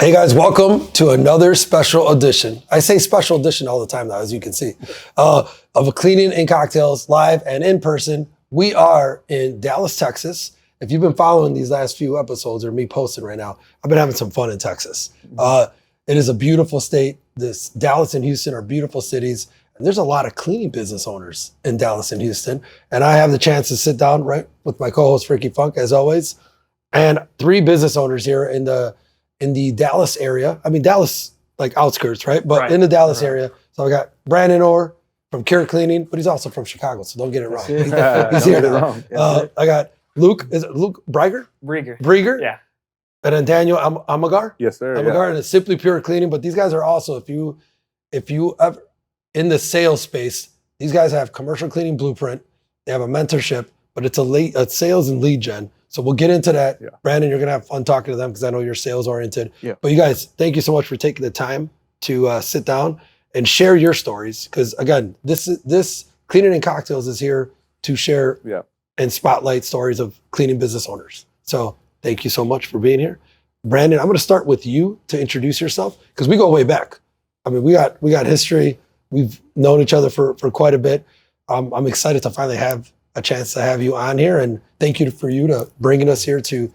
Hey guys, welcome to another special edition. I say special edition all the time now, as you can see, of a Cleaning and Cocktails live and in person. We are in Dallas, Texas. If you've been following these last few episodes or me posting right now, I've been having some fun in Texas. It is a beautiful state. This Dallas and Houston are beautiful cities. And there's a lot of cleaning business owners in Dallas and Houston. And I have the chance to sit down right with my co-host, Ricky Funk, as always, and three business owners here in the Dallas area. I mean, Dallas, like outskirts, right? But in the Dallas area. So I got Brandon Orr from Cure Cleaning, but he's also from Chicago, so don't get it wrong. He's here now. I got Luke, is it Luke Brieger? Brieger? Yeah. And then Daniel Almaguer? Yes, sir. Almaguer, and it's Simply Pure Cleaning. But these guys are also, if you ever, in the sales space, these guys have commercial cleaning blueprint. They have a mentorship, but it's a sales and lead gen. So we'll get into that. Yeah. Brandon, you're going to have fun talking to them because I know you're sales oriented. Yeah. But you guys, thank you so much for taking the time to sit down and share your stories. Because again, this Cleaning and Cocktails is here to share and spotlight stories of cleaning business owners. So thank you so much for being here. Brandon, I'm going to start with you to introduce yourself because we go way back. I mean, we got history. We've known each other for quite a bit. I'm excited to finally have a chance to have you on here, and thank you for bringing us here to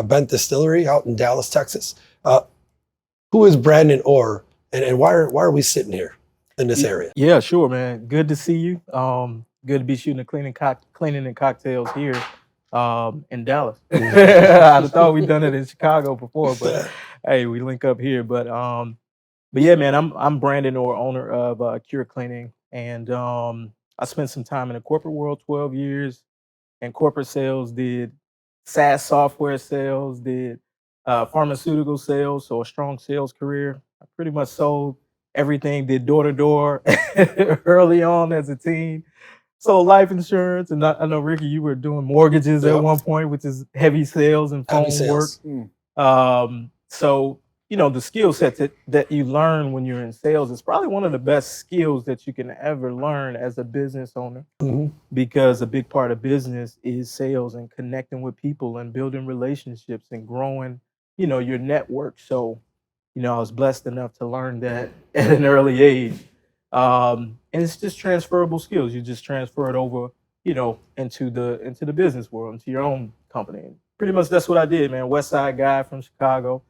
Bent Distillery out in Dallas, Texas. Who is Brandon Orr, and why are we sitting here in this area? Yeah, sure, man. Good to see you. Good to be shooting a Cleaning and Cocktails here in Dallas. I thought we'd done it in Chicago before, but hey, we link up here. But yeah, man, I'm Brandon Orr, owner of Cure Cleaning, and I spent some time in the corporate world, 12 years in corporate sales, did SaaS software sales, did pharmaceutical sales, so a strong sales career. I pretty much sold everything, did door-to-door early on as a teen. Sold life insurance, and I know, Ricky, you were doing mortgages at one point, which is heavy sales and phone work. So, you know, the skill set that you learn when you're in sales is probably one of the best skills that you can ever learn as a business owner, because a big part of business is sales and connecting with people and building relationships and growing, you know, your network. So, you know, I was blessed enough to learn that at an early age. And it's just transferable skills. You just transfer it over, you know, into the business world, into your own company. And pretty much that's what I did, man. West Side guy from Chicago.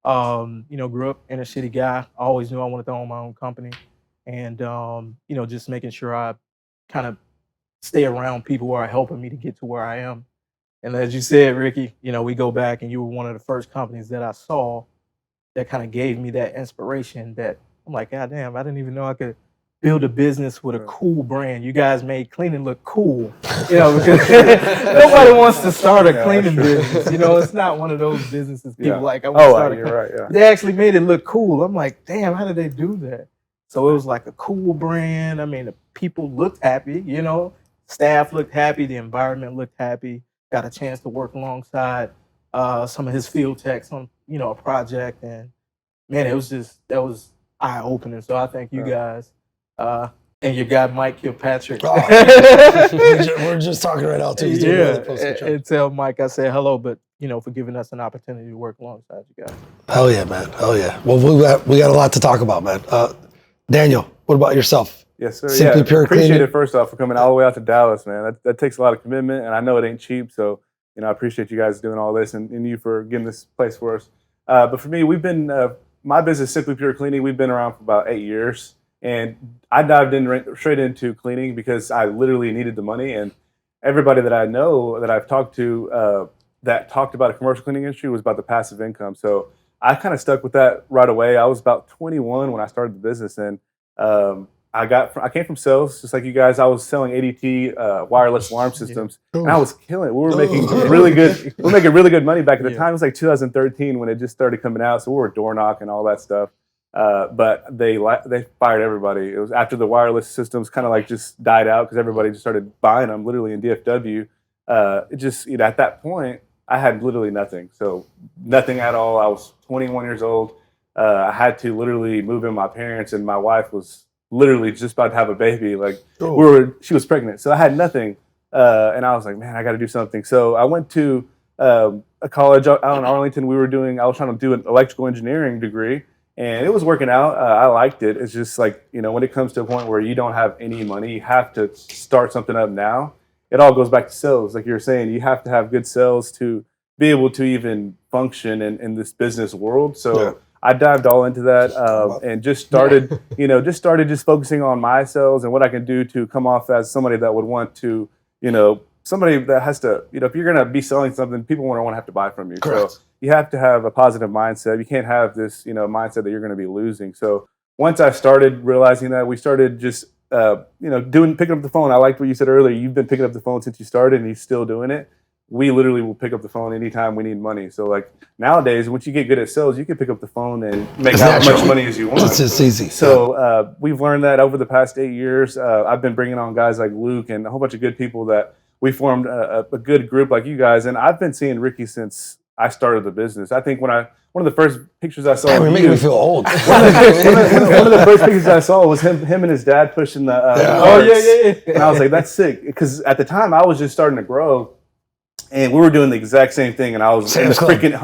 You know, grew up inner city guy. Always knew I wanted to own my own company, and you know, just making sure I kind of stay around people who are helping me to get to where I am. And as you said, Ricky, you know, we go back, and you were one of the first companies that I saw that kind of gave me that inspiration. That I'm like, God damn, I didn't even know I could build a business with a cool brand. You guys made cleaning look cool, you know, because nobody wants to start a cleaning business. You know, it's not one of those businesses people like, I want to start a cleaning. They actually made it look cool. I'm like, damn, how did they do that? So it was like a cool brand. I mean, the people looked happy, you know, staff looked happy, the environment looked happy. Got a chance to work alongside some of his field techs on, you know, a project, and man, that was eye-opening. So I thank you guys. And your guy Mike Kilpatrick. We're just talking right now too. And tell Mike I said hello, but you know, for giving us an opportunity to work alongside you guys. Hell yeah, man. Hell yeah. Well, we got a lot to talk about, man. Daniel, what about yourself? Yes, sir. Simply Pure Appreciate Cleaning. it first off for coming all the way out to Dallas, man. That takes a lot of commitment, and I know it ain't cheap. So you know, I appreciate you guys doing all this and you for getting this place for us. But for me, we've been my business, Simply Pure Cleaning. We've been around for about 8 years. And I dived straight into cleaning because I literally needed the money. And everybody that I know that I've talked to that talked about a commercial cleaning industry was about the passive income. So I kind of stuck with that right away. I was about 21 when I started the business, and I came from sales, just like you guys. I was selling ADT wireless alarm systems, and I was killing it. We were making really good. We were making really good money back at the time. It was like 2013 when it just started coming out. So we were door knocking, all that stuff. But they fired everybody. It was after the wireless systems kind of like just died out because everybody just started buying them, literally in DFW. It just, you know, at that point, I had literally nothing. So nothing at all. I was 21 years old. I had to literally move in with my parents, and my wife was literally just about to have a baby. Like she was pregnant. So I had nothing. And I was like, man, I got to do something. So I went to a college out in Arlington. I was trying to do an electrical engineering degree, and it was working out. I liked it. It's just like, when it comes to a point where you don't have any money, you have to start something up now. It all goes back to sales. Like you were saying, you have to have good sales to be able to even function in this business world. So I dived all into that and just started, just focusing on my sales and what I can do to come off as somebody that would want to, somebody that has to, if you're going to be selling something, people want to have to buy from you. Correct. So you have to have a positive mindset. You can't have this, mindset that you're going to be losing. So once I started realizing that, we started just, picking up the phone. I liked what you said earlier. You've been picking up the phone since you started, and you're still doing it. We literally will pick up the phone anytime we need money. So like nowadays, once you get good at sales, you can pick up the phone and make as much money as you want. It's just easy. So we've learned that over the past 8 years. I've been bringing on guys like Luke and a whole bunch of good people that we formed a good group like you guys. And I've been seeing Ricky since I started the business. I think one of the first pictures I saw. Damn, you're making me feel old. one of the first pictures I saw was him and his dad pushing the. Yeah. And I was like, that's sick, because at the time I was just starting to grow. And we were doing the exact same thing, and I was freaking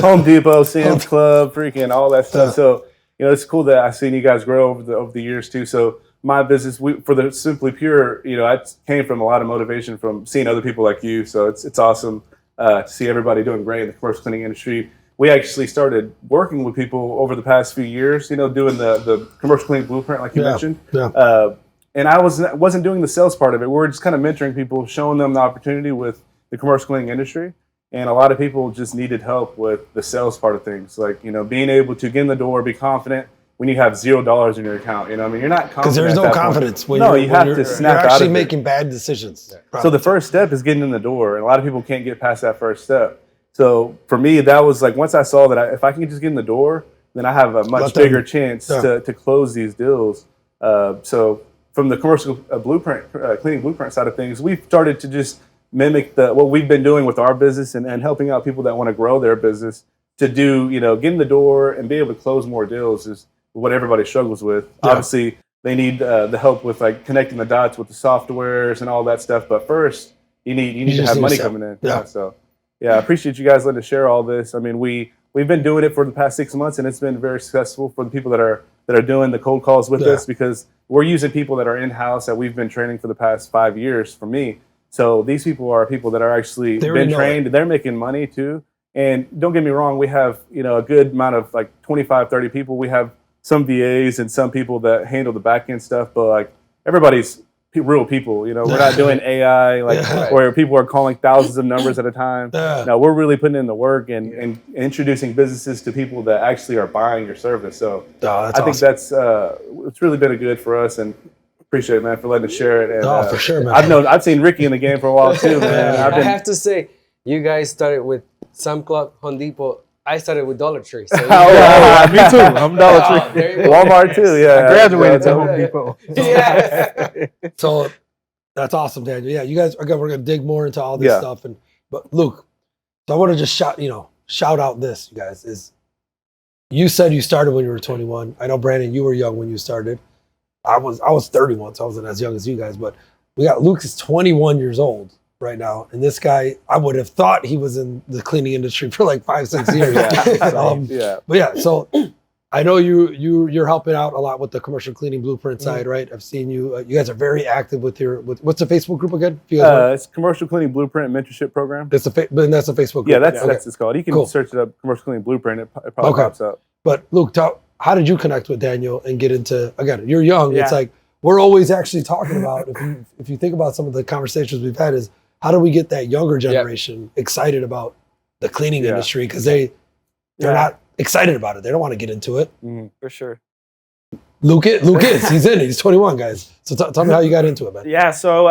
Home Depot, Sam's Club, freaking all that stuff. So it's cool that I've seen you guys grow over the years too. So my business, for the Simply Pure, I came from a lot of motivation from seeing other people like you. So it's awesome to see everybody doing great in the commercial cleaning industry. We actually started working with people over the past few years, doing the commercial cleaning blueprint like you mentioned. Yeah. And I wasn't doing the sales part of it. We were just kind of mentoring people, showing them the opportunity with the commercial cleaning industry. And a lot of people just needed help with the sales part of things. Like, being able to get in the door, be confident when you have $0 in your account. You're not confident. Because there's no confidence when you have to snap you're out of actually it. making bad decisions. So the first step is getting in the door. And a lot of people can't get past that first step. So for me, that was like, once I saw that if I can just get in the door, then I have a much bigger chance to close these deals. So from the commercial cleaning blueprint side of things, we've started to just mimic what we've been doing with our business and helping out people that want to grow their business to do, get in the door and be able to close more deals is what everybody struggles with. Yeah. Obviously, they need the help with like connecting the dots with the softwares and all that stuff. But first, you need to have money coming in. Yeah. So, I appreciate you guys letting us share all this. I mean, we've been doing it for the past 6 months, and it's been very successful for the people that are doing the cold calls with us, because we're using people that are in-house that we've been training for the past 5 years for me. So these people are people that are actually been trained. They're making money too. And don't get me wrong, we have, a good amount of like 25, 30 people. We have some VAs and some people that handle the back end stuff, but like everybody's real people. We're not doing AI where people are calling thousands of numbers at a time. No, we're really putting in the work and introducing businesses to people that actually are buying your service. So I think that's it's really been a good for us, and appreciate it, man, for letting us share it. And, for sure, man. I've seen Ricky in the game for a while too, man. I have to say, you guys started with Sam Club, Home Depot. I started with Dollar Tree. So me too. I'm Dollar Tree. Walmart too. Yeah, I graduated to Home Depot. Yeah. So that's awesome, Daniel. Yeah, you guys. Again, we're gonna dig more into all this stuff. But Luke, so I want to just shout out this, you guys. Is you said you started when you were 21. I know, Brandon, you were young when you started. I was 31, so I wasn't as young as you guys. But we got Luke is 21 years old right now, and this guy, I would have thought he was in the cleaning industry for like 5-6 years. But yeah, so I know you're helping out a lot with the commercial cleaning blueprint side, right? I've seen you. You guys are very active with what's the Facebook group again? It's Commercial Cleaning Blueprint Mentorship Program. That's that's a Facebook group. Yeah, that's what it's called. You can search it up, Commercial Cleaning Blueprint. It probably pops up. But Luke, how did you connect with Daniel and get into, again, you're young. It's like, we're always actually talking about, if you think about some of the conversations we've had, is how do we get that younger generation excited about the cleaning industry? Because they're not excited about it. They don't want to get into it. For sure. Luke is. He's in it. He's 21, guys. So tell me how you got into it, man. Yeah, so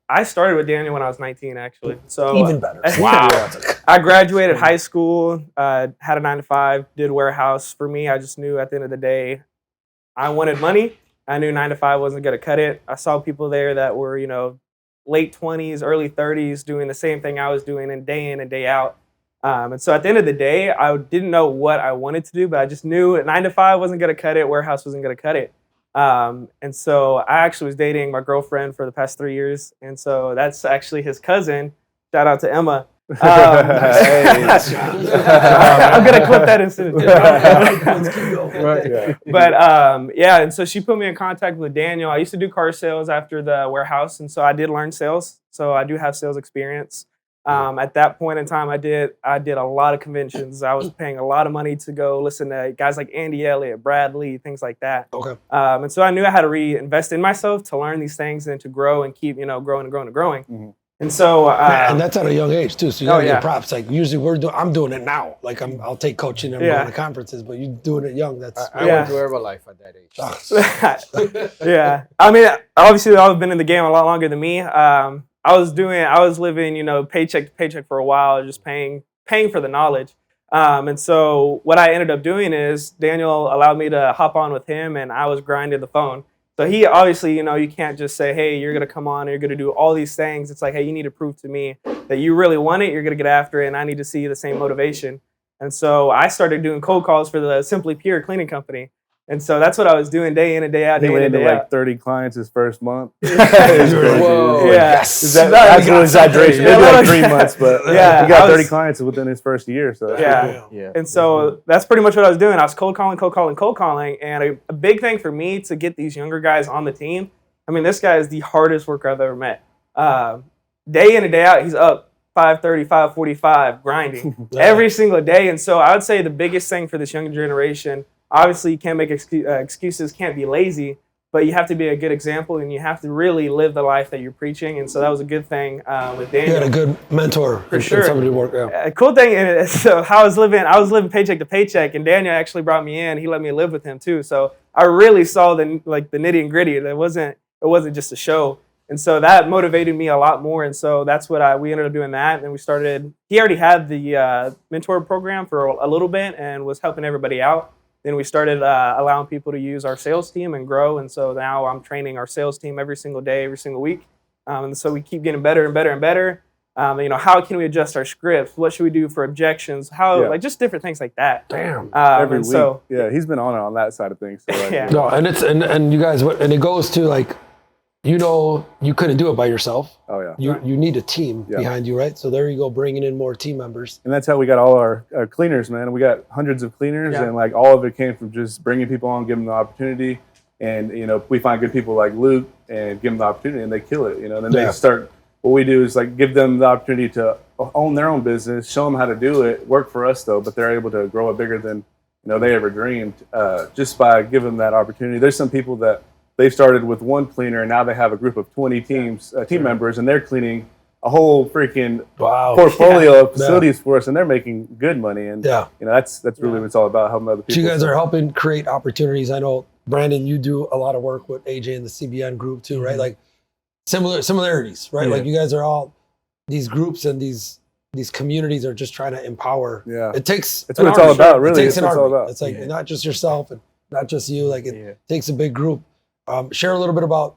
I started with Daniel when I was 19, actually. So even better. Wow. I graduated high school, had a 9-to-5, did warehouse. For me, I just knew at the end of the day, I wanted money. I knew 9-to-5 wasn't going to cut it. I saw people there that were, late 20s, early 30s, doing the same thing I was doing in and day out. And so at the end of the day, I didn't know what I wanted to do, but I just knew 9-to-5 wasn't going to cut it. Warehouse wasn't going to cut it. And so I actually was dating my girlfriend for the past 3 years. And so that's actually his cousin. Shout out to Emma. I'm gonna clip that and send it to you. Right. Yeah. But yeah, and so she put me in contact with Daniel. I used to do car sales after the warehouse, and so I did learn sales. So I do have sales experience. At that point in time, I did a lot of conventions. I was paying a lot of money to go listen to guys like Andy Elliott, Brad Lee, things like that. Okay. And so I knew I had to reinvest in myself to learn these things and to grow and keep, growing and growing and growing. Mm-hmm. And so, and that's at a young age too. So you gotta yeah. get props. Like usually I'm doing it now. Like I'll take coaching and I'm going to conferences, but you doing it young. That's I went to Herbalife at that age. yeah. I mean, obviously, I've been in the game a lot longer than me. I was living, paycheck to paycheck for a while, just paying for the knowledge. And so what I ended up doing is Daniel allowed me to hop on with him, and I was grinding the phone. So he obviously, you can't just say, hey, you're going to come on and you're going to do all these things. It's like, hey, you need to prove to me that you really want it. You're going to get after it, and I need to see the same motivation. And so I started doing cold calls for the Simply Pure cleaning company. And so that's what I was doing day in and day out, He day in went and into day like out. 30 clients his first month. Whoa. Yeah. Yes. That's a little exaggeration. Yeah, Maybe like like- 3 months, but Yeah, he got I was- 30 clients within his first year. So that's Yeah. pretty cool. Yeah. And so that's pretty much what I was doing. I was cold calling. And a big thing for me to get these younger guys on the team, I mean, this guy is the hardest worker I've ever met. Day in and day out, he's up 5:30, 5:45, grinding every single day. And so I would say the biggest thing for this younger generation, obviously you can't make excuses, can't be lazy, but you have to be a good example and you have to really live the life that you're preaching. And so that was a good thing with Daniel. You had a good mentor For and sure. somebody to work out. A cool thing, and so how I was living paycheck to paycheck, and Daniel actually brought me in. He let me live with him too. So I really saw the nitty and gritty. It wasn't just a show. And so that motivated me a lot more. And so that's what we ended up doing that. And we started, he already had the mentor program for a little bit and was helping everybody out. Then we started allowing people to use our sales team and grow. And so now I'm training our sales team every single day, every single week. And so we keep getting better and better and better. How can we adjust our scripts? What should we do for objections? Like just different things like that. Damn. Every and week. so, Yeah, he's been on that side of things. So Yeah. No, and it's and you guys, and it goes to like, you couldn't do it by yourself. Oh, yeah. You need a team Yeah. behind you, right? So there you go, bringing in more team members. And that's how we got all our cleaners, man. We got hundreds of cleaners, Yeah. and like all of it came from just bringing people on, giving them the opportunity. And we find good people like Luke and give them the opportunity, and they kill it. And then Yeah. they start. What we do is like give them the opportunity to own their own business, show them how to do it. Work for us though, but they're able to grow it bigger than they ever dreamed just by giving them that opportunity. There's some people that they started with one cleaner, and now they have a group of 20 team members, and they're cleaning a whole freaking portfolio of facilities for us, and they're making good money. And that's really what it's all about, helping other people. So you guys are helping create opportunities. I know, Brandon, you do a lot of work with AJ and the CBN group too, right? Like similarities, right? Yeah. Like you guys are all these groups and these communities are just trying to empower. Yeah, It takes. it's what it's all about, really. It takes It's an what it's all army. about. It's like not just yourself and not just you. Like it takes a big group. Share a little bit about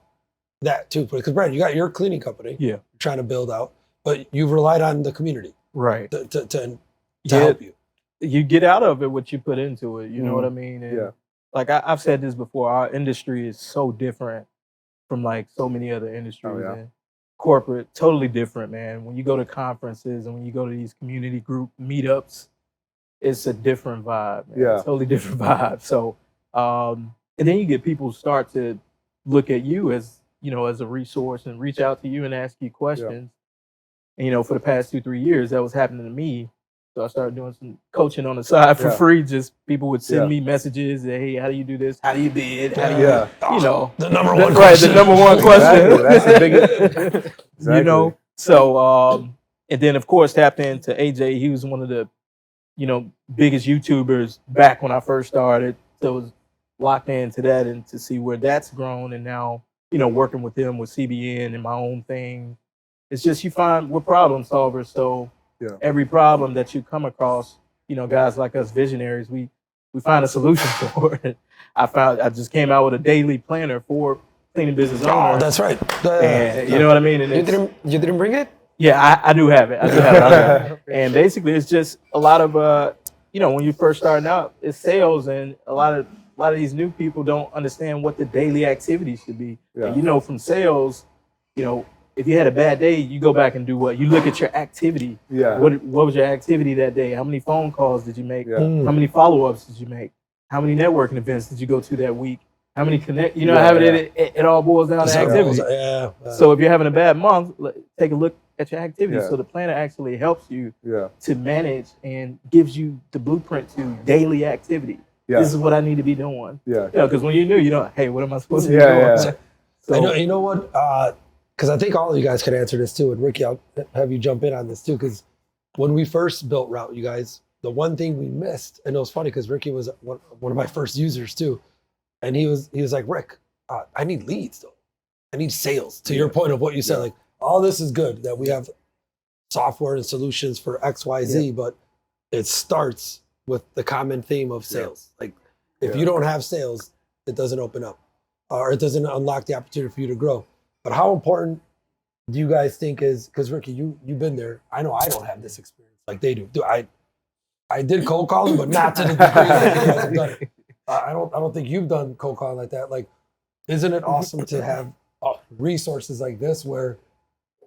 that too, because Brandon, you got your cleaning company. Yeah. You're trying to build out, but you've relied on the community Right. to help you. You get out of it what you put into it. You know what I mean? And Yeah. like I've said this before, our industry is so different from like so many other industries. Oh, yeah. And corporate, totally different, man. When you go to conferences and when you go to these community group meetups, it's a different vibe, man. Yeah. Totally different vibe. So, and then you get people start to look at you as, as a resource and reach out to you and ask you questions. And, for the past 2-3 years, that was happening to me. So I started doing some coaching on the side for free. Just people would send me messages. Hey, how do you do this? How do you bid? How do you, The number one right, question. the number one question. Exactly. That's the biggest. Exactly. So, and then of course tapped into AJ. He was one of the, biggest YouTubers back when I first started. So it was locked into that and to see where that's grown. And now, working with him with CBN and my own thing. It's just you find we're problem solvers. So every problem that you come across, guys like us visionaries, we find a solution for it. I just came out with a daily planner for cleaning business owners. Oh, that's right. And you know what I mean? And You didn't bring it? yeah, I do have it. I do have it. And basically, it's just a lot of, when you're first starting out, it's sales, and a lot of these new people don't understand what the daily activities should be. Yeah. And, from sales, if you had a bad day, you go back and do what? You look at your activity. Yeah. What was your activity that day? How many phone calls did you make? Yeah. How many follow-ups did you make? How many networking events did you go to that week? How many connect? You know, it all boils down to activity. Yeah. So if you're having a bad month, take a look at your activity. Yeah. So the planner actually helps you Yeah. to manage and gives you the blueprint to daily activity. Yeah. This is what I need to be doing. Yeah. Because when you're new, you don't. Hey, what am I supposed to be Yeah, doing? yeah. So, I know. You know what? Because I think all of you guys could answer this too. And Ricky, I'll have you jump in on this too. Because when we first built Route, you guys, the one thing we missed, and it was funny because Ricky was one of my first users too, and he was like, Rick, I need leads though. I need sales. To your point of what you said, like all this is good that we have software and solutions for X, Y, Z, but it starts with the common theme of sales. Like if you don't have sales, it doesn't open up, or it doesn't unlock the opportunity for you to grow. But how important do you guys think is, because Ricky, you've been there. I know I don't have this experience like they do. I did cold calling, but not to the degree that you guys have done it. I don't think you've done cold calling like that. Like, isn't it awesome to have resources like this where,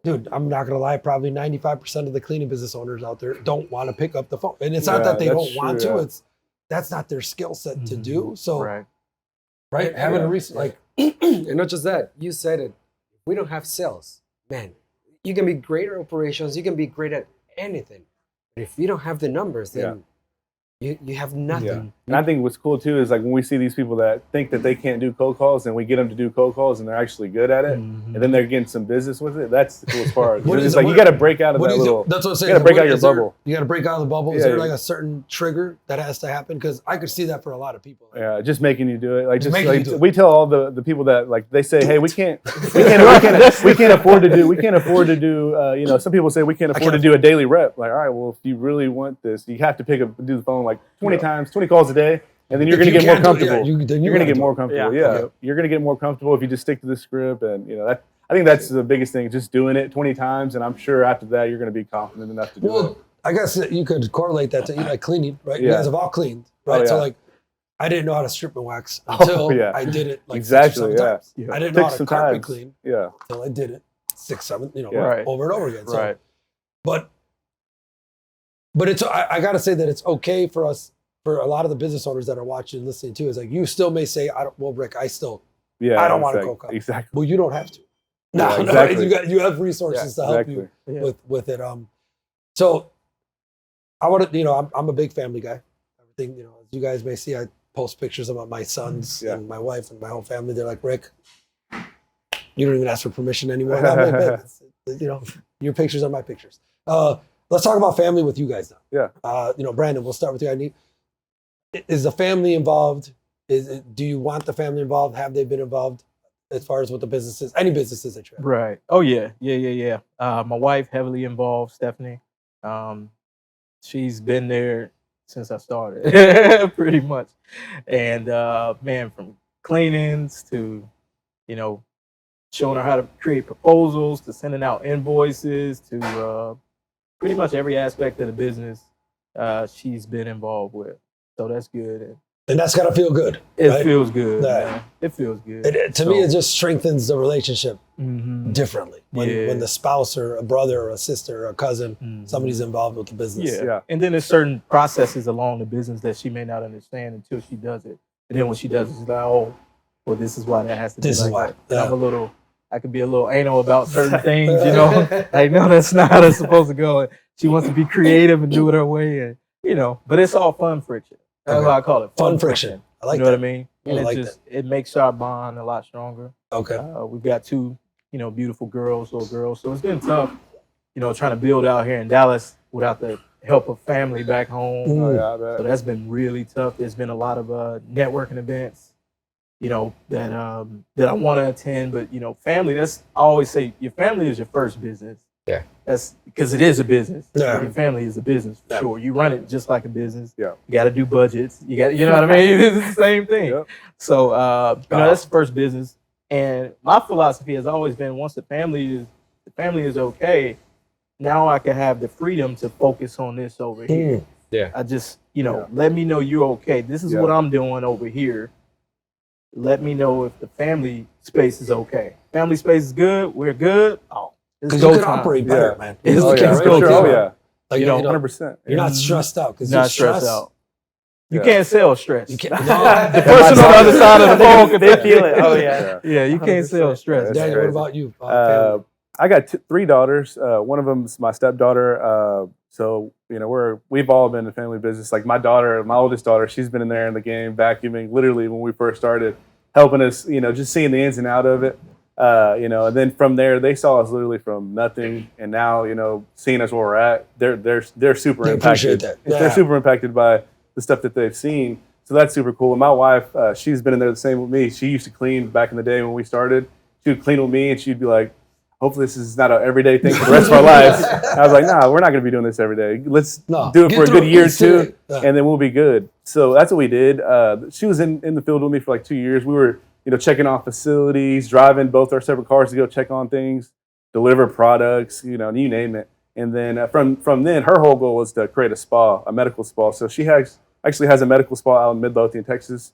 dude, I'm not gonna lie, probably 95% of the cleaning business owners out there don't want to pick up the phone. And it's not that they don't want to, it's that's not their skill set to do. So right? Having a reason like And not just that, you said it. We don't have sales, man. You can be great at operations. You can be great at anything. But if you don't have the numbers, then you have nothing. Yeah. And I think what's cool too is like when we see these people that think that they can't do cold calls and we get them to do cold calls and they're actually good at it and then they're getting some business with it. That's the coolest part. It's like you got to break out of that little. That's what I'm saying. You got to break out your bubble. You got to break out of the bubble. Is Yeah, there like a certain trigger that has to happen? Because I could see that for a lot of people. Yeah, just making you do it. Like just making like you do it. we tell all the people that like they say, hey, we can't afford to do. You know, some people say we can't afford to do a daily rep. Like, all right, well, if you really want this, you have to do the phone like 20 times, 20 calls a day, and then you're going to get more comfortable. You're going to get more comfortable. Yeah, you're going to get more comfortable if you just stick to the script, and you know that. I think that's the biggest thing. Just doing it 20 times, and I'm sure after that you're going to be confident enough to do it. I guess you could correlate that to like cleaning, right? You guys have all cleaned, right? Oh, So yeah. like, I didn't know how to strip and wax until I did it like 6 or 7 times. I didn't know how to carpet clean until I did it 6, 7, over and over again. So, but it's I got to say that it's okay for us, for a lot of the business owners that are watching and listening too, is like you still may say, Rick, I don't want to cold call. Exactly. Well, you don't have to. No, exactly. you have resources to help you with it. So I want to, I'm a big family guy. Everything, as you guys may see, I post pictures about my sons and my wife and my whole family. They're like, Rick, you don't even ask for permission anymore. Your pictures are my pictures. Let's talk about family with you guys now. Yeah. Brandon, we'll start with you. Is the family involved? Do you want the family involved? Have they been involved as far as what the businesses, any businesses that you have? Right. Oh yeah. My wife heavily involved, Stephanie. She's been there since I started, pretty much. And man, from cleanings to, showing her how to create proposals, to sending out invoices, to pretty much every aspect of the business, she's been involved with. So that's good. And that's gotta feel good. It feels good. Man. It feels good. To me, it just strengthens the relationship differently when the spouse or a brother or a sister or a cousin, somebody's involved with the business. Yeah. And then there's certain processes along the business that she may not understand until she does it. And then when she does it, she's like, oh, well, this is why that has to be This is like why. that. I could be a little anal about certain things, like, no, that's not how it's supposed to go. And she wants to be creative and do it her way. And, but it's all fun friction. That's what I call it. Fun friction. I like that. What I mean? I And like it makes our bond a lot stronger. Okay. We've got 2, beautiful little girls. So it's been tough, trying to build out here in Dallas without the help of family back home. So that's been really tough. There's been a lot of networking events, that I want to attend. But, family, I always say your family is your first business. Yeah. That's because it is a business. Yeah. Your family is a business for sure. You run it just like a business. Yeah. You got to do budgets. You got, what I mean? It's the same thing. Yep. So, that's the first business. And my philosophy has always been, once the family is okay, now I can have the freedom to focus on this over here. Yeah. I just, let me know you're okay. This is what I'm doing over here. Let me know if the family space is okay. Family space is good. We're good. Oh, It's Because go you could time. operate better, Yeah. man. It's- Oh, it's yeah, go for sure. time. Oh, yeah. Like, You know, 100%. you're not stressed out because Not stressed out. You Yeah. can't sell stress. You can't. The No, person on the other side of the phone can They feel it. Oh yeah. Yeah, you can't sell 100%. stress. That's Daniel, what crazy. about you? Uh, Family? I got 3 daughters. One of them's my stepdaughter. So we've all been in family business. Like my oldest daughter, she's been in there in the game, vacuuming literally when we first started, helping us. Just seeing the ins and out of it. And then from there, they saw us literally from nothing, and now seeing us where we're at, they're super They appreciate impacted. that. They're Yeah. super impacted by the stuff that they've seen. So that's super cool. And my wife, she's been in there the same with me. She used to clean back in the day when we started. She would clean with me, and she'd be like, hopefully this is not an everyday thing for the rest of our lives. I was like, nah, we're not going to be doing this every day. Let's No, do it get for a through good it. year or Get through two, it. Yeah. and then we'll be good. So that's what we did. She was in the field with me for like 2 years. We were, checking off facilities, driving both our separate cars to go check on things, deliver products, you name it. And then from then, her whole goal was to create a medical spa. So she actually has a medical spa out in Midlothian, Texas.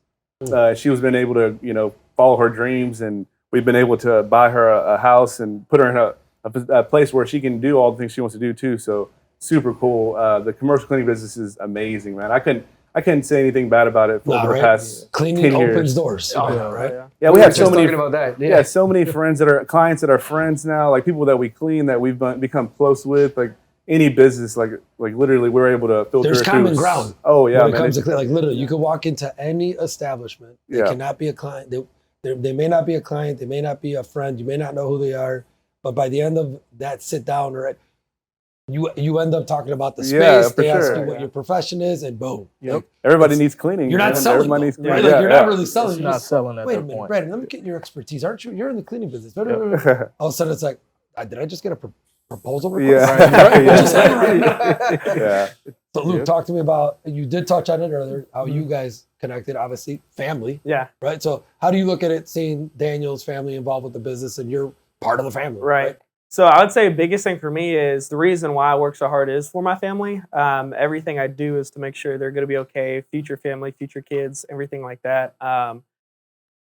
She was been able to, follow her dreams, and we've been able to buy her a house and put her in a place where she can do all the things she wants to do too. So super cool. The commercial cleaning business is amazing, man. I couldn't say anything bad about it for Nah, the right? past Cleaning 10 opens years. doors. Oh, you yeah, know, right? Yeah, we were have just so many. talking about that. Yeah, so many friends that are clients that are friends now, like people that we clean that we've become close with. Like any business, like literally, we're able to filter. There's through. common ground. Oh yeah, When it man. comes to clean, like literally, you can walk into any establishment. They Yeah. cannot be a client. They may not be a client. They may not be a friend. You may not know who they are. But by the end of that sit down, right, you end up talking about the space. Yeah, for they ask sure. you what your profession is, and boom. Yep. Like, Everybody It's- needs cleaning. you're not man. selling, Everybody though, needs right? cleaning. Like Yeah, you're yeah. not really selling. It's You're not just, selling at wait a that minute, point. Brandon. Let me get your expertise. Aren't you? You're in the cleaning business. All Yeah. of a sudden, it's like, did I just get a proposal Yeah. request? Yeah. So Luke, Yep. talk to me about. You did touch on it earlier. How you guys connected? Obviously, family. Yeah. Right. So how do you look at it, seeing Daniel's family involved with the business, and you're part of the family? Right. So I would say the biggest thing for me is the reason why I work so hard is for my family. Everything I do is to make sure they're going to be okay, future family, future kids, everything like that.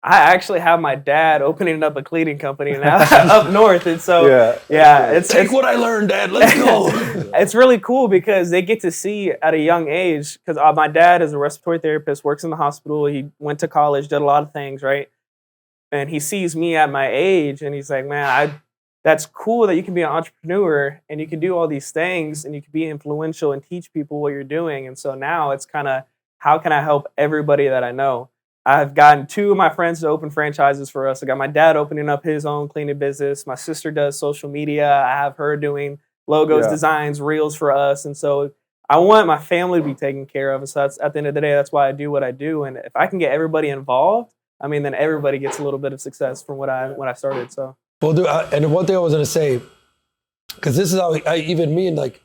I actually have my dad opening up a cleaning company now up north, and so it's Take what I learned, Dad. Let's go. it's really cool because they get to see at a young age. Because my dad is a respiratory therapist, works in the hospital. He went to college, did a lot of things, right? And he sees me at my age, and he's like, "Man, that's cool that you can be an entrepreneur and you can do all these things and you can be influential and teach people what you're doing." And so now it's kind of, how can I help everybody that I know? I've gotten 2 of my friends to open franchises for us. I got my dad opening up his own cleaning business. My sister does social media. I have her doing logos, Yeah. designs, reels for us. And so I want my family to be taken care of. And so that's, at the end of the day, that's why I do what I do. And if I can get everybody involved, I mean, then everybody gets a little bit of success from when I started. So Well, dude, and one thing I was gonna say, because this is how even me and like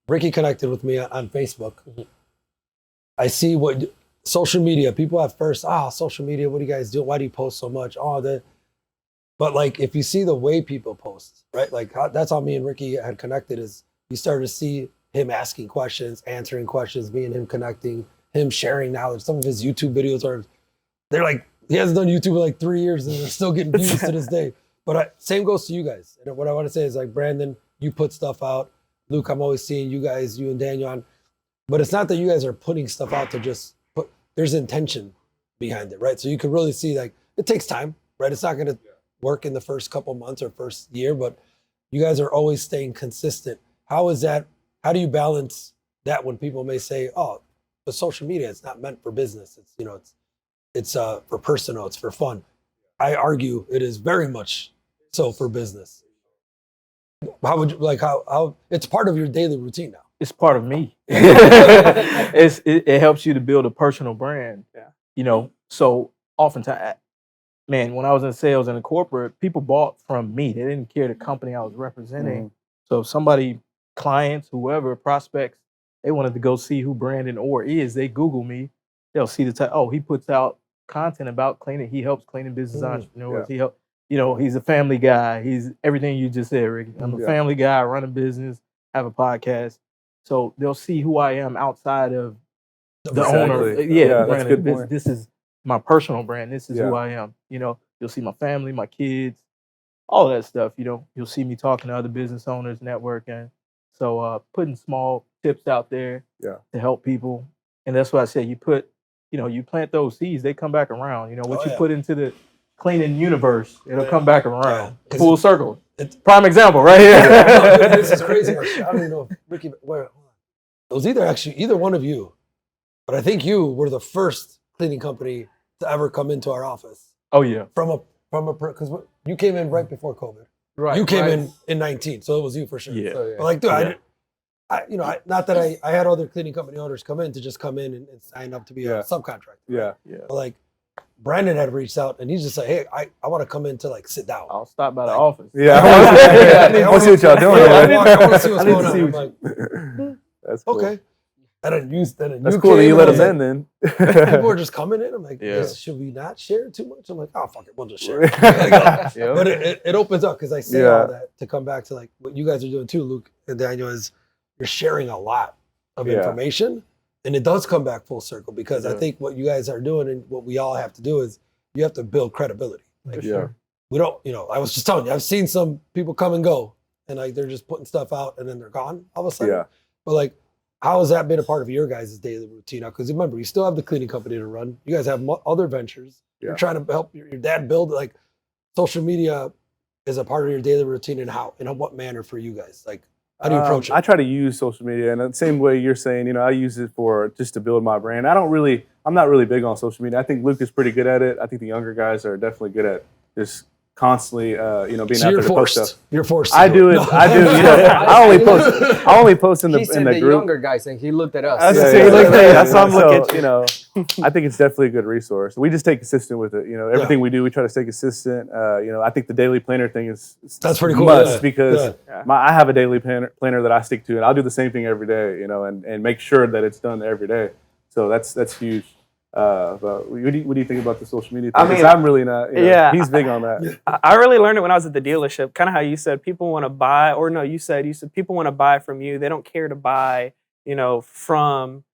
Ricky connected with me on Facebook. I see what social media people at first. Social media. What do you guys do? Why do you post so much? But like, if you see the way people post, right? Like that's how me and Ricky had connected. Is you started to see him asking questions, answering questions, me and him connecting, him sharing knowledge. Some of his YouTube videos they're like, he hasn't done YouTube in like 3 years and they're still getting views to this day. But same goes to you guys. And what I want to say is like, Brandon, you put stuff out. Luke, I'm always seeing you guys, you and Daniel on. But it's not that you guys are putting stuff out to just put, there's intention behind it, right? So you can really see like, it takes time, right? It's not going to work in the first couple months or first year, but you guys are always staying consistent. How is that? How do you balance that when people may say, oh, the social media, it's not meant for business. It's, it's for personal, it's for fun. I argue it is very much so for business. How would you like how it's part of your daily routine now? It's part of me. It helps you to build a personal brand. Yeah. So oftentimes, man, when I was in sales and in corporate, people bought from me. They didn't care the company I was representing. So if somebody, clients, whoever, prospects, they wanted to go see who Brandon Orr is, they Google me, they'll see the type, oh, he puts out content about cleaning. He helps cleaning business entrepreneurs. He helps, he's a family guy. He's everything you just said, Ricky. I'm a family guy, I run a business, have a podcast. So they'll see who I am outside of the owner. That's a good point. This is my personal brand. This is who I am. You'll see my family, my kids. all that stuff. You'll see me talking to other business owners, networking. So putting small tips out there to help people. And that's why I said you plant those seeds, they come back around. What you put into the cleaning universe, it'll come back around. Full circle. Prime example right here. This is crazy. I don't even know if Ricky, it was either one of you, but I think you were the first cleaning company to ever come into our office. Oh yeah. Because you came in right before COVID. Right. You came in 19, so it was you for sure. Yeah. So, yeah. But like, dude, not that I had other cleaning company owners come in and sign up to be a subcontractor. Yeah. But like, Brandon had reached out and he's just like, hey, I want to come in to like sit down. I'll stop by the office. Yeah. I want to see what y'all doing. I want to see what's going on. I'm like, That's cool. okay. And then That's cool that you let us in then. People were just coming in. I'm like, should we not share too much? I'm like, oh, fuck it, we'll just share. But it opens up because I say all that to come back to like what you guys are doing too, Luke and Daniel, is you're sharing a lot of information. And it does come back full circle because I think what you guys are doing and what we all have to do is you have to build credibility. Like, we don't, I was just telling you, I've seen some people come and go and like they're just putting stuff out and then they're gone all of a sudden. But like, how has that been a part of your guys' daily routine now? Because remember, you still have the cleaning company to run. You guys have other ventures. You're trying to help your dad build. Like, social media is a part of your daily routine, and how, in what manner for you guys? Like, how do you approach it? I try to use social media, and the same way you're saying, I use it for just to build my brand. I'm not really big on social media. I think Luke is pretty good at it. I think the younger guys are definitely good at just constantly, being out there to post stuff. You're forced. I do it. I only post in the He said in the the group. younger guys, and he looked at us. That's why I'm looking at I think it's definitely a good resource. We just stay consistent with it. Everything we do, we try to stay consistent. I think the daily planner thing is that's pretty cool. Must because I have a daily planner that I stick to, and I'll do the same thing every day. And make sure that it's done every day. So that's huge. But what do you think about the social media thing? I'm really not. He's big on that. I really learned it when I was at the dealership. Kind of how you said people want to buy, or no, you said people want to buy from you. They don't care to buy, from.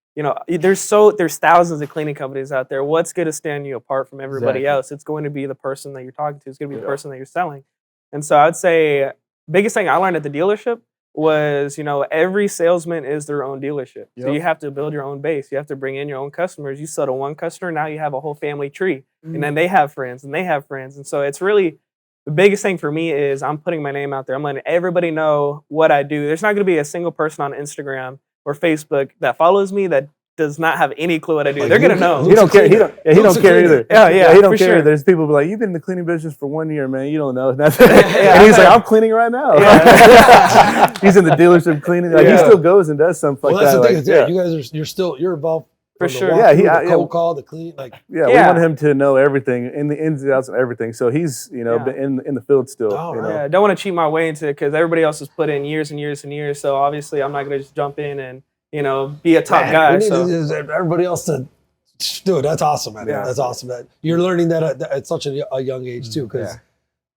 There's thousands of cleaning companies out there. What's going to stand you apart from everybody else? It's going to be the person that you're talking to. It's going to be the person that you're selling. And so I'd say biggest thing I learned at the dealership was, every salesman is their own dealership. So you have to build your own base. You have to bring in your own customers. You sell to one customer, now you have a whole family tree. And then they have friends and they have friends. And so it's really, the biggest thing for me is I'm putting my name out there. I'm letting everybody know what I do. There's not going to be a single person on Instagram or Facebook that follows me that does not have any clue what I do. Like, they're going to know. He don't care. He don't care either. He don't care. Sure. There's people be like, you've been in the cleaning business for 1 year, man. You don't know nothing. And he's like, I'm cleaning right now. He's in the dealership cleaning. Like, he still goes and does something like that. Well, that's the thing. You guys you're involved. For sure. The cold call, the clean, like. We want him to know everything, in the ins and outs of everything. So he's, been in the field still. I don't want to cheat my way into it because everybody else has put in years and years and years. So obviously I'm not going to just jump in and, be a top guy. So everybody else to do it. That's awesome, man. That's awesome. That you're learning that at such a young age too. Because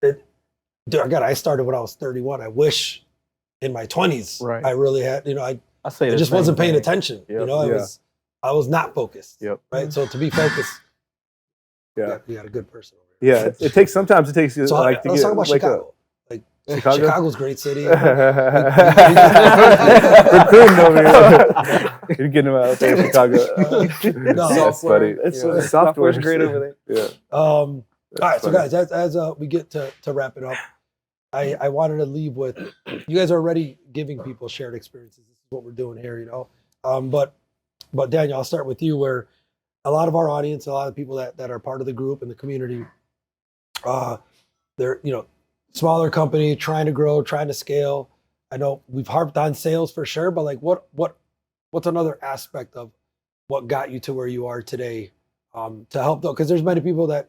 I started when I was 31. I wish in my 20s I really had. I just wasn't paying attention. I was not focused. Right. So to be focused, you got a good person over here. Yeah. It takes sometimes you so like to let's get talk about wake Chicago. up. Chicago's a great city. Recruiting over here. You're getting them out there in Chicago. That's funny. Software's great over there. Yeah. All right, so guys, as we get to wrap it up, I wanted to leave with, you guys are already giving people shared experiences. This is what we're doing here, But Daniel, I'll start with you, where a lot of our audience, a lot of people that are part of the group and the community, they're, smaller company, trying to grow, trying to scale. I know we've harped on sales for sure, but like what's another aspect of what got you to where you are today, to help though? Because there's many people that,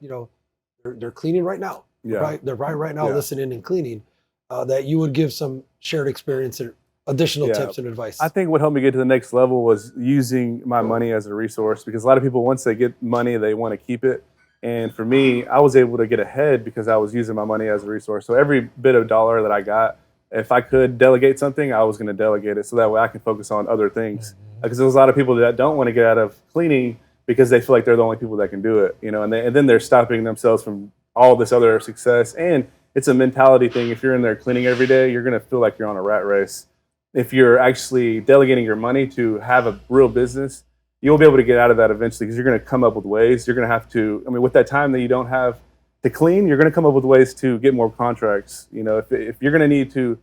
they're cleaning right now. Yeah. Right? They're right now listening and cleaning, that you would give some shared experience or additional tips and advice. I think what helped me get to the next level was using my money as a resource, because a lot of people, once they get money, they want to keep it. And for me, I was able to get ahead because I was using my money as a resource. So every bit of dollar that I got, if I could delegate something, I was going to delegate it so that way I can focus on other things. Because there's a lot of people that don't want to get out of cleaning because they feel like they're the only people that can do it, and then they're stopping themselves from all this other success. And it's a mentality thing. If you're in there cleaning every day, you're going to feel like you're on a rat race. If you're actually delegating your money to have a real business, you'll be able to get out of that eventually, because you're going to come up with ways. You're going to have to, I mean, with that time that you don't have to clean, you're going to come up with ways to get more contracts. You know, if you're going to need to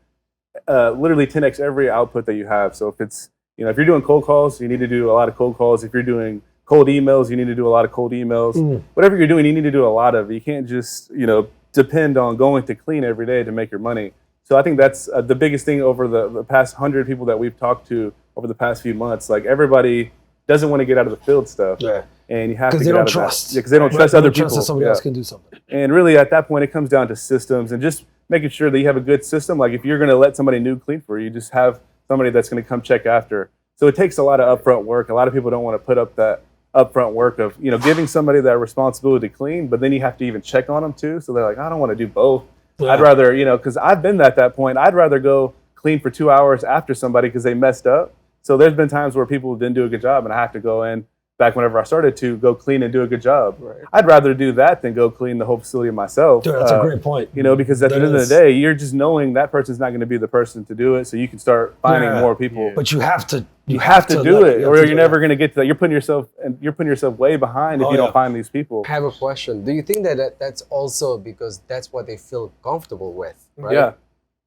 literally 10x every output that you have. So if it's, you know, if you're doing cold calls, you need to do a lot of cold calls. If you're doing cold emails, you need to do a lot of cold emails. Whatever you're doing, you need to do a lot of. You can't just, you know, depend on going to clean every day to make your money. So I think that's the biggest thing over the past 100 people that we've talked to over the past few months. Like, everybody doesn't want to get out of the field stuff. Yeah. And you have to get out of that. Yeah, because they don't trust other people. That somebody else can do something. And really, at that point, it comes down to systems and just making sure that you have a good system. Like, if you're going to let somebody new clean for you, just have somebody that's going to come check after. So it takes a lot of upfront work. A lot of people don't want to put up that upfront work of, you know, giving somebody that responsibility to clean, but then you have to even check on them too. So they're like, I don't want to do both. Yeah. I'd rather, you know, because I've been at that point, I'd rather go clean for 2 hours after somebody because they messed up. So there's been times where people didn't do a good job and I have to go in back whenever I started to go clean and do a good job. Right. I'd rather do that than go clean the whole facility myself. Dude, that's a great point. You know, because at the end of the day, you're just knowing that person's not going to be the person to do it. So you can start finding more people. But you have to. You have to do it, or you're never going to get to that. You're putting yourself way behind if you don't find these people. I have a question. Do you think that that's also because that's what they feel comfortable with, right? Yeah.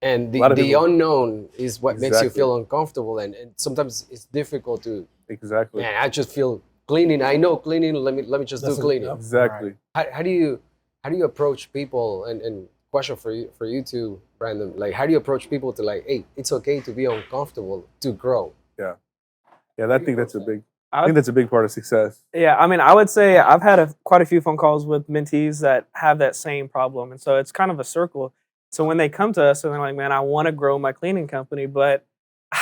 And the unknown is what makes you feel uncomfortable, and sometimes it's difficult to. Exactly. Man, I just feel cleaning. I know cleaning. Let me just do cleaning. Exactly. Right. How do you approach people? And question for you too, Brandon. Like, how do you approach people to, like, hey, it's okay to be uncomfortable to grow? Yeah. Yeah, I think that's a big part of success. Yeah, I mean, I would say I've had quite a few phone calls with mentees that have that same problem. And so it's kind of a circle. So when they come to us and they're like, man, I want to grow my cleaning company, but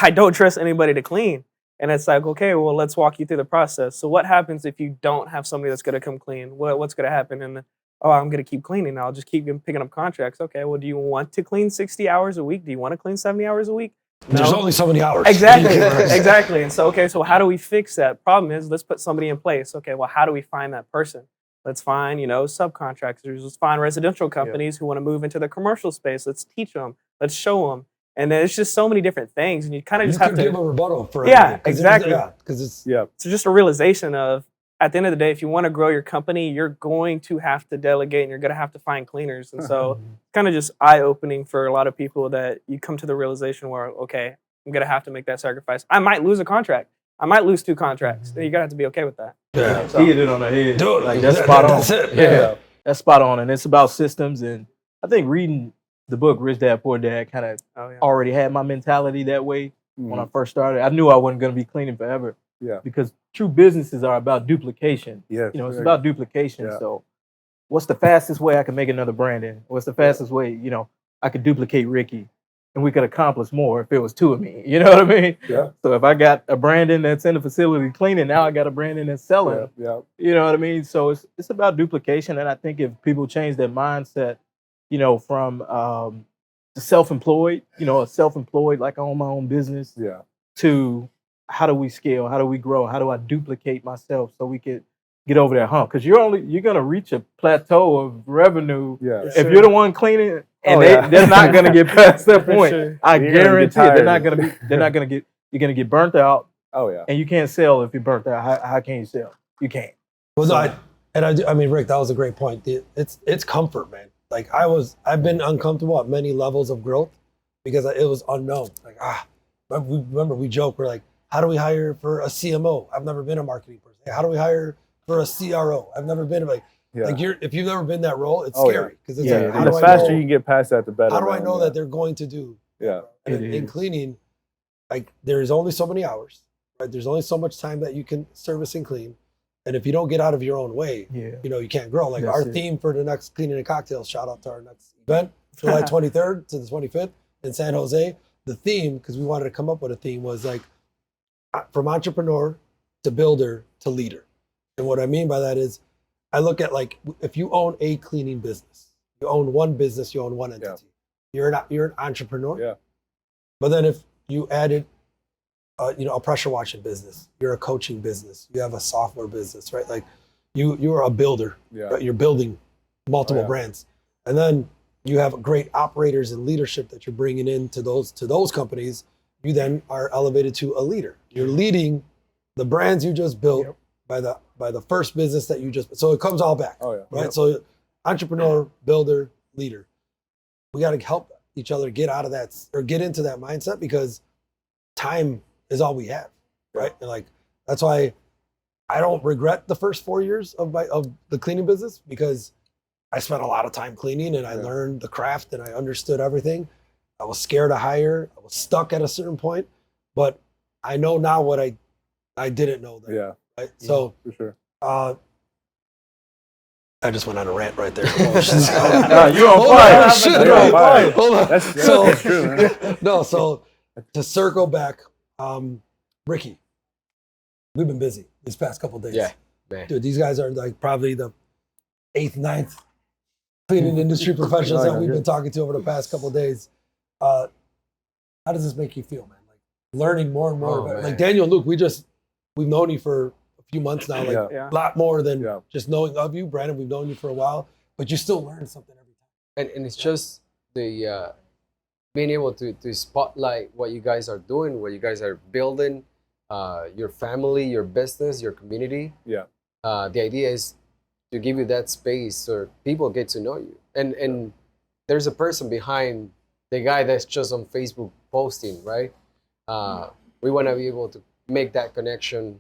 I don't trust anybody to clean. And it's like, okay, well, let's walk you through the process. So what happens if you don't have somebody that's going to come clean? What's going to happen? And I'm going to keep cleaning. I'll just keep picking up contracts. Okay, well, do you want to clean 60 hours a week? Do you want to clean 70 hours a week? No. There's only so many hours. Exactly. Exactly. And so, okay, so how do we fix that? Problem is, let's put somebody in place. Okay, well, how do we find that person? Let's find, subcontractors. Let's find residential companies who want to move into the commercial space. Let's teach them. Let's show them. And then it's just so many different things. And you kind of just have to give a rebuttal for everything. Exactly. Because it's So just a realization of, at the end of the day, if you want to grow your company, you're going to have to delegate and you're going to have to find cleaners. And so kind of just eye-opening for a lot of people that you come to the realization where, okay, I'm going to have to make that sacrifice. I might lose a contract. I might lose 2 contracts. You're going to have to be okay with that. Yeah, so, he hit it on the head. Dude, like, that's spot on. That's it. Yeah, that's spot on. And it's about systems. And I think reading the book, Rich Dad, Poor Dad, kind of already had my mentality that way when I first started. I knew I wasn't going to be cleaning forever. Yeah. Because true businesses are about duplication. Yeah. It's about duplication. Yeah. So what's the fastest way I can make another Brandon? What's the fastest way, I could duplicate Ricky and we could accomplish more if it was 2 of me. You know what I mean? Yeah. So if I got a Brandon that's in the facility cleaning, now I got a Brandon that's selling. Yeah. You know what I mean? So it's about duplication. And I think if people change their mindset, from self-employed, like I own my own business, to how do we scale? How do we grow? How do I duplicate myself so we could get over that hump? Because you're going to reach a plateau of revenue if you're the one cleaning, and they're not going to get past that point. Sure. I guarantee you're going to get burnt out. Oh yeah. And you can't sell if you're burnt out. How can you sell? You can't. Well, I mean, Rick, that was a great point. It's comfort, man. Like I've been uncomfortable at many levels of growth because it was unknown. Like, remember we joke, we're like, how do we hire for a CMO? I've never been a marketing person. How do we hire for a CRO? I've never been if you've never been that role, it's scary because it's like, the faster you can get past that, the better. How do I know that they're going to do? Yeah. And in cleaning, like there's only so many hours, right? There's only so much time that you can service and clean. And if you don't get out of your own way, you can't grow. Like our theme for the next Cleaning and Cocktails, shout out to our next event, July 23rd to the 25th in San Jose. The theme, because we wanted to come up with a theme, was like from entrepreneur to builder to leader. And what I mean by that is I look at, like, if you own a cleaning business, you own one business, you own one entity. You're an entrepreneur. Yeah. But then if you added a pressure washing business, you're a coaching business, you have a software business, right? Like you're a builder, right? You're building multiple brands. And then you have great operators and leadership that you're bringing into those companies, you then are elevated to a leader. You're leading the brands you just built by the first business that you just, so it comes all back. Oh, yeah. Right. Yep. So entrepreneur, builder, leader. We got to help each other get out of that or get into that mindset, because time is all we have. Right. And like, that's why I don't regret the first 4 years of the cleaning business, because I spent a lot of time cleaning and I learned the craft and I understood everything. I was scared to hire. I was stuck at a certain point, but I know now what I didn't know then. Yeah. Right? So For sure. I just went on a rant right there. Nah, you on Hold fire. on, shit. You're on fire. Hold on. That's true, man. No, so to circle back, Ricky, we've been busy these past couple days. Yeah, man. Dude, these guys are like probably the 8th, 9th cleaning industry professionals that we've been talking to over the past couple of days. How does this make you feel, man? Like learning more and more about it. Like Daniel and Luke, we've known you for a few months now, like a lot more than just knowing of you. Brandon, we've known you for a while, but you still learn something every time. And it's just the being able to spotlight what you guys are doing, what you guys are building, your family, your business, your community. Yeah. The idea is to give you that space so people get to know you. And there's a person behind the guy that's just on Facebook posting, right? We want to be able to make that connection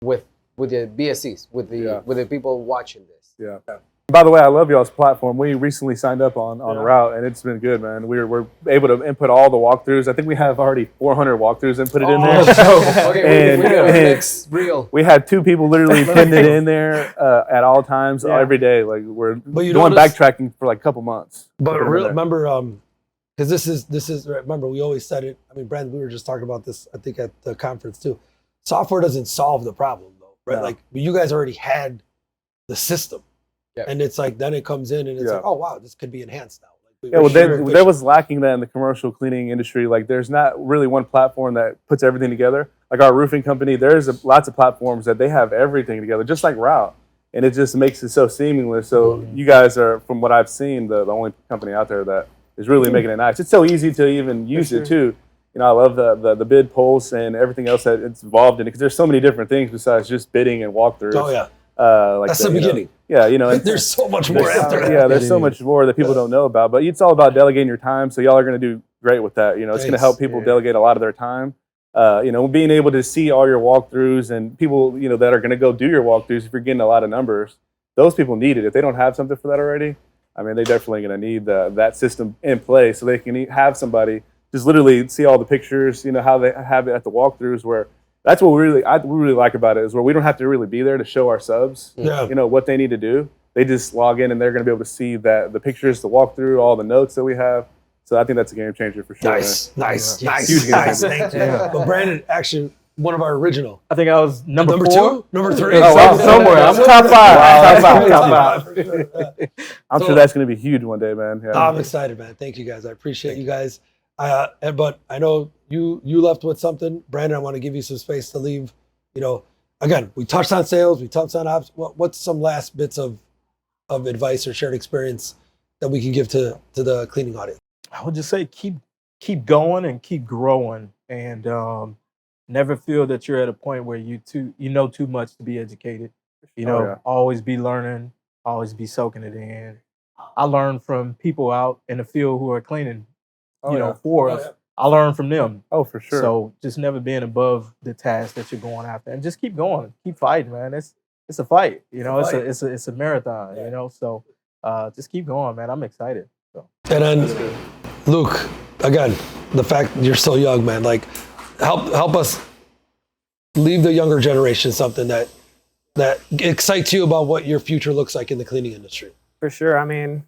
with the BSCs, with the people watching this. Yeah. By the way, I love y'all's platform. We recently signed up on Route, and it's been good, man. We're able to input all the walkthroughs. I think we have already 400 walkthroughs inputted in there. Okay, we got our next reel. We had 2 people literally pinned it in there at all times, every day. Like we're doing backtracking for like a couple months. But remember, because this is remember, we always said it. I mean, Brandon, we were just talking about this, I think, at the conference too. Software doesn't solve the problem, though, right? No. Like you guys already had the system. Yeah. And it's like, then it comes in and it's like, oh, wow, this could be enhanced now. Like, Yeah, well, there was lacking that in the commercial cleaning industry. Like, there's not really one platform that puts everything together. Like our roofing company, there's lots of platforms that they have everything together, just like Route, and it just makes it so seamless. So you guys are, from what I've seen, the only company out there that is really making it nice. It's so easy to even use it too. You know, I love the bid pulse and everything else that it's involved in, because there's so many different things besides just bidding and walkthroughs. Oh yeah. Like That's the beginning. And there's so much more after that. Yeah, there's so much more that people don't know about. But it's all about delegating your time. So y'all are going to do great with that. You know, it's going to help people delegate a lot of their time. You know, being able to see all your walkthroughs and people, you know, that are going to go do your walkthroughs, if you're getting a lot of numbers, those people need it. If they don't have something for that already, I mean, they're definitely going to need that system in place so they can have somebody just literally see all the pictures, you know, how they have it at the walkthroughs, where that's what we really like about it, is where we don't have to really be there to show our subs, you know, what they need to do. They just log in and they're going to be able to see that the pictures, the walkthrough, all the notes that we have. So I think that's a game changer for sure. Nice. Huge game changer. Thank you. But Brandon, actually, one of our original. I think I was number 4. 2, number 3. Oh, wow, somewhere. I'm top 5. Top 5. Yeah. I'm sure that's going to be huge one day, man. Yeah. I'm excited, man. Thank you guys. I appreciate you guys. But I know you left with something. Brandon, I want to give you some space to leave. You know, again, we touched on sales, we touched on ops. What's some last bits of advice or shared experience that we can give to the cleaning audience? I would just say keep going and keep growing, and never feel that you're at a point where you know too much to be educated. You know, always be learning, always be soaking it in. I learn from people out in the field who are cleaning, for us. I learn from them. Oh, for sure. So just never being above the task that you're going after, and just keep going, keep fighting, man. It's a fight, you know. It's a marathon, you know. So just keep going, man. I'm excited. So. And then, Luke, again, the fact you're so young, man, like help us leave the younger generation something that excites you about what your future looks like in the cleaning industry. For sure. I mean,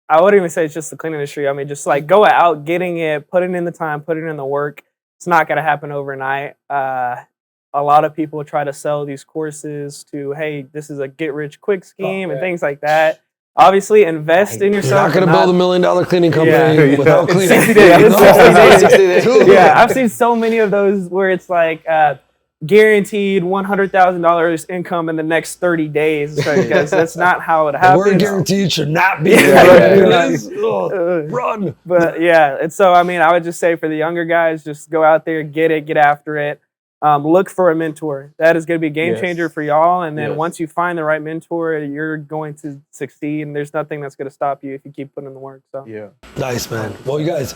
I wouldn't even say it's just the cleaning industry. I mean, just like go out, getting it, putting in the time, putting in the work. It's not going to happen overnight. A lot of people try to sell these courses to, hey, this is a get-rich-quick scheme and things like that. Obviously, invest in yourself. You're not going to build $1 million cleaning company without cleaning. 60 days. Yeah, I've seen so many of those where it's like, guaranteed $100,000 income in the next 30 days because that's not how it The happens. word guaranteed should not be Yeah, there. yeah, It is. Oh, run. But yeah, and so I mean, I would just say for the younger guys, just go out there, get after it. Look for a mentor. That is going to be a game changer for y'all. And then once you find the right mentor, you're going to succeed. And there's nothing that's going to stop you if you keep putting in the work. So Yeah. Nice, man. Well, you guys,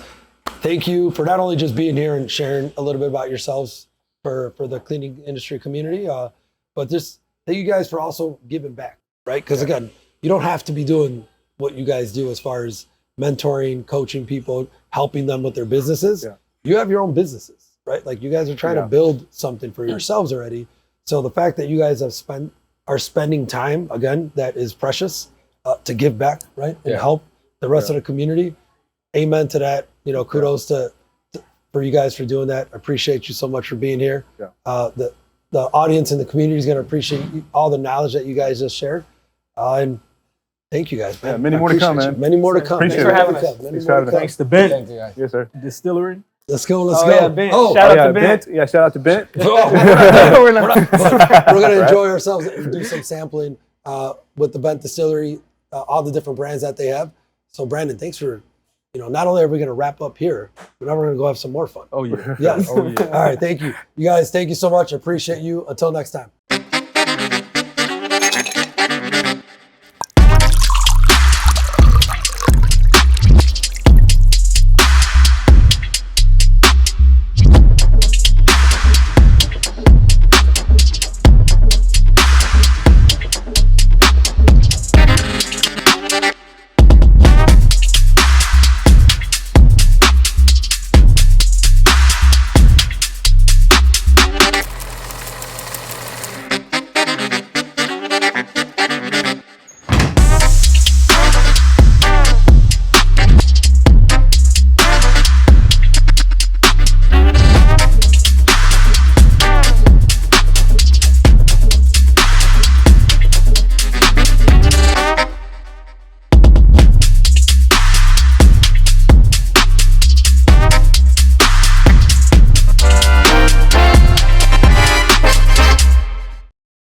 thank you for not only just being here and sharing a little bit about yourselves for the cleaning industry community, but just thank you guys for also giving back, right? Because again, you don't have to be doing what you guys do as far as mentoring, coaching people, helping them with their businesses. Yeah. You have your own businesses, right? Like you guys are trying to build something for yourselves already. So the fact that you guys are spending time, again, that is precious, to give back, right? And help the rest of the community. Amen to that. You know, kudos for you guys for doing that. I appreciate you so much for being here. Yeah. The audience and the community is going to appreciate all the knowledge that you guys just shared. And thank you guys, man. Yeah, many more to come, man. Many more to come. Appreciate Thanks for having it. us. Many Thanks more for to having come. Thanks to Bent Thank you, guys. Yes, sir. Distillery. Let's go. Let's Oh, go. yeah, Bent. Oh, Shout out yeah, to Bent. Yeah, shout out to Bent. we're We're not- going to enjoy ourselves and do some sampling with the Bent Distillery, all the different brands that they have. So, Brandon, thanks for, not only are we going to wrap up here, but now we're going to go have some more fun. Oh yeah. Yes. Oh yeah. All right. Thank you. You guys, thank you so much. I appreciate you. Until next time.